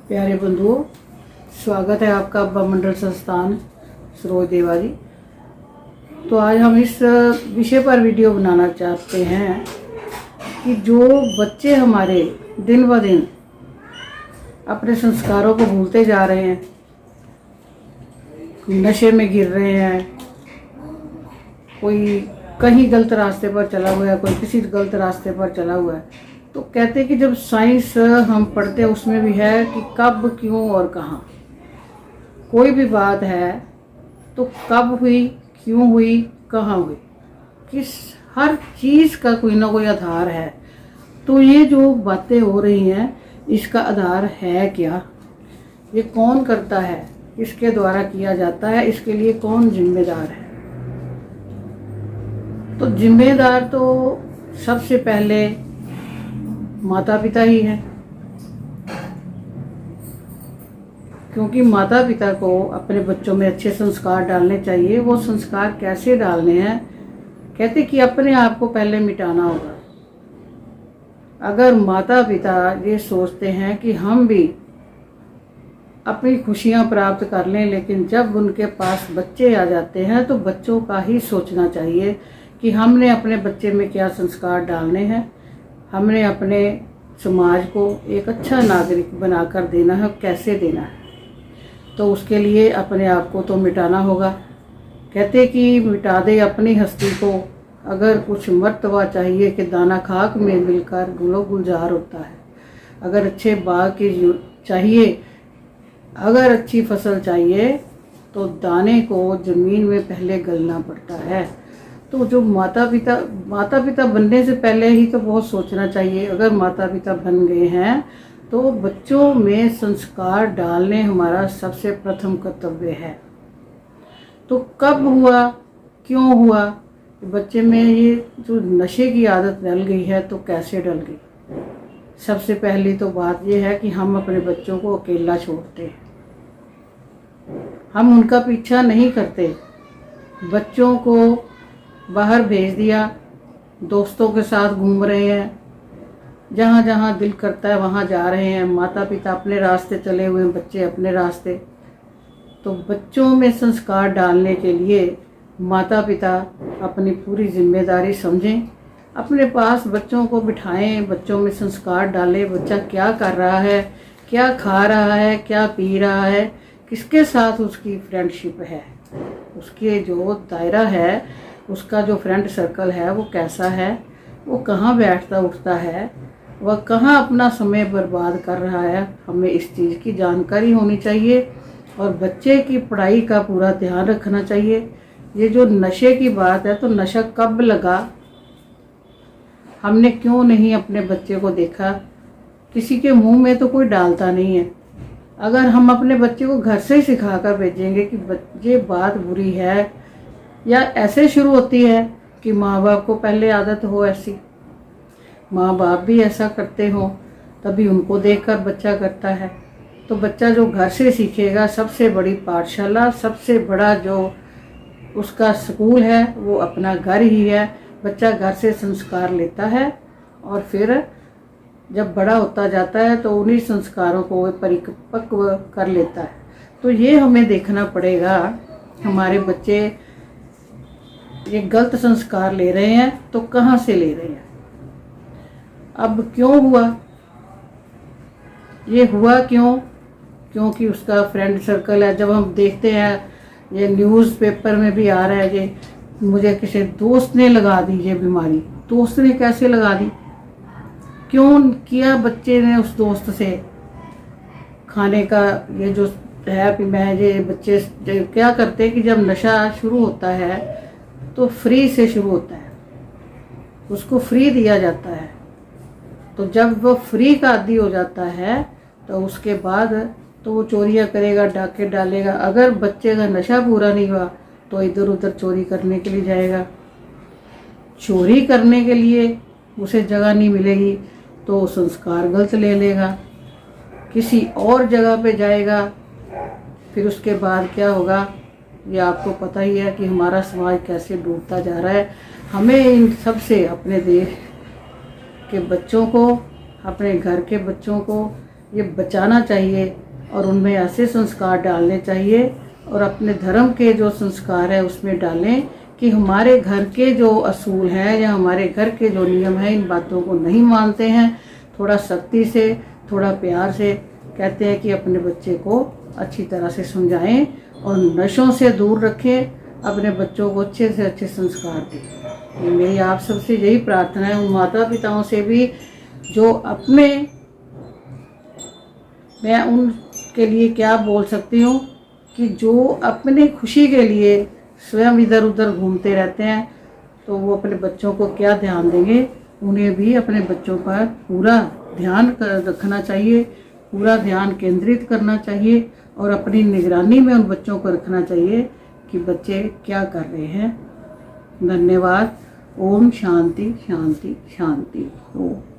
प्यारे बंधुओं, स्वागत है आपका अब्बा मंडल संस्थान सरोज देवारी। तो आज हम इस विषय पर वीडियो बनाना चाहते हैं कि जो बच्चे हमारे दिन ब दिन अपने संस्कारों को भूलते जा रहे हैं, नशे में गिर रहे हैं, कोई कहीं गलत रास्ते पर चला हुआ है, कोई किसी गलत रास्ते पर चला हुआ है, तो कहते हैं कि जब साइंस हम पढ़ते हैं उसमें भी है कि कब, क्यों और कहाँ। कोई भी बात है तो कब हुई, क्यों हुई, कहाँ हुई, किस हर चीज़ का कोई ना कोई आधार है। तो ये जो बातें हो रही हैं इसका आधार है क्या, ये कौन करता है, किसके द्वारा किया जाता है, इसके लिए कौन जिम्मेदार है। तो जिम्मेदार तो सबसे पहले माता पिता ही है, क्योंकि माता पिता को अपने बच्चों में अच्छे संस्कार डालने चाहिए। वो संस्कार कैसे डालने हैं, कहते कि अपने आप को पहले मिटाना होगा। अगर माता पिता ये सोचते हैं कि हम भी अपनी खुशियां प्राप्त कर लें, लेकिन जब उनके पास बच्चे आ जाते हैं तो बच्चों का ही सोचना चाहिए कि हमने अपने बच्चे में क्या संस्कार डालने हैं, हमने अपने समाज को एक अच्छा नागरिक बनाकर देना है, कैसे देना है। तो उसके लिए अपने आप को तो मिटाना होगा। कहते कि मिटा दे अपनी हस्ती को, अगर कुछ मर्तबा चाहिए कि दाना खाक में मिलकर गुलो गुलजार होता है। अगर अच्छे बाग की चाहिए, अगर अच्छी फसल चाहिए तो दाने को ज़मीन में पहले गलना पड़ता है। तो जो माता पिता बनने से पहले ही तो बहुत सोचना चाहिए। अगर माता पिता बन गए हैं तो बच्चों में संस्कार डालने हमारा सबसे प्रथम कर्तव्य है। तो कब हुआ, क्यों हुआ, बच्चे में ये जो नशे की आदत डल गई है तो कैसे डल गई। सबसे पहली तो बात ये है कि हम अपने बच्चों को अकेला छोड़ते हैं, हम उनका पीछा नहीं करते। बच्चों को बाहर भेज दिया, दोस्तों के साथ घूम रहे हैं, जहाँ जहाँ दिल करता है वहाँ जा रहे हैं। माता पिता अपने रास्ते चले हुए हैं, बच्चे अपने रास्ते। तो बच्चों में संस्कार डालने के लिए माता पिता अपनी पूरी जिम्मेदारी समझें, अपने पास बच्चों को बिठाएं, बच्चों में संस्कार डालें। बच्चा क्या कर रहा है, क्या खा रहा है, क्या पी रहा है, किसके साथ उसकी फ्रेंडशिप है, उसके जो दायरा है, उसका जो फ्रेंड सर्कल है वो कैसा है, वो कहाँ बैठता उठता है, वह कहाँ अपना समय बर्बाद कर रहा है। हमें इस चीज़ की जानकारी होनी चाहिए और बच्चे की पढ़ाई का पूरा ध्यान रखना चाहिए। ये जो नशे की बात है, तो नशा कब लगा, हमने क्यों नहीं अपने बच्चे को देखा। किसी के मुंह में तो कोई डालता नहीं है। अगर हम अपने बच्चे को घर से ही सिखा कर भेजेंगे कि ये बात बुरी है, या ऐसे शुरू होती है कि माँ बाप को पहले आदत हो ऐसी, माँ बाप भी ऐसा करते हो, तभी उनको देखकर बच्चा करता है। तो बच्चा जो घर से सीखेगा, सबसे बड़ी पाठशाला, सबसे बड़ा जो उसका स्कूल है वो अपना घर ही है। बच्चा घर से संस्कार लेता है और फिर जब बड़ा होता जाता है तो उन्हीं संस्कारों को वो परिपक्व कर लेता है। तो ये हमें देखना पड़ेगा, हमारे बच्चे ये गलत संस्कार ले रहे हैं तो कहाँ से ले रहे हैं। अब क्यों हुआ, ये हुआ क्यों, क्योंकि उसका फ्रेंड सर्कल है। जब हम देखते हैं, ये न्यूज़पेपर में भी आ रहा है, ये मुझे किसी दोस्त ने लगा दी ये बीमारी। दोस्त ने कैसे लगा दी, क्यों किया बच्चे ने उस दोस्त से। खाने का ये जो है कि मैं ये बच्चे क्या करते हैं कि जब नशा शुरू होता है तो फ्री से शुरू होता है, उसको फ्री दिया जाता है। तो जब वो फ्री का आदी हो जाता है तो उसके बाद तो वो चोरियां करेगा, डाके डालेगा। अगर बच्चे का नशा पूरा नहीं हुआ तो इधर उधर चोरी करने के लिए जाएगा। चोरी करने के लिए उसे जगह नहीं मिलेगी तो संस्कार गलत ले लेगा, किसी और जगह पे जाएगा। फिर उसके बाद क्या होगा, ये आपको पता ही है कि हमारा समाज कैसे डूबता जा रहा है। हमें इन सब से, अपने देश के बच्चों को, अपने घर के बच्चों को ये बचाना चाहिए और उनमें ऐसे संस्कार डालने चाहिए और अपने धर्म के जो संस्कार है उसमें डालें कि हमारे घर के जो असूल हैं या हमारे घर के जो नियम हैं इन बातों को नहीं मानते हैं। थोड़ा सख्ती से, थोड़ा प्यार से कहते हैं कि अपने बच्चे को अच्छी तरह से समझाएं और नशों से दूर रखें, अपने बच्चों को अच्छे से अच्छे संस्कार दें। मेरी आप सबसे यही प्रार्थना है, उन माता पिताओं से भी जो अपने, मैं उनके लिए क्या बोल सकती हूँ कि जो अपने खुशी के लिए स्वयं इधर उधर घूमते रहते हैं, तो वो अपने बच्चों को क्या ध्यान देंगे। उन्हें भी अपने बच्चों पर पूरा ध्यान रखना चाहिए, पूरा ध्यान केंद्रित करना चाहिए और अपनी निगरानी में उन बच्चों को रखना चाहिए कि बच्चे क्या कर रहे हैं। धन्यवाद। ओम शांति शांति शांति। ओम।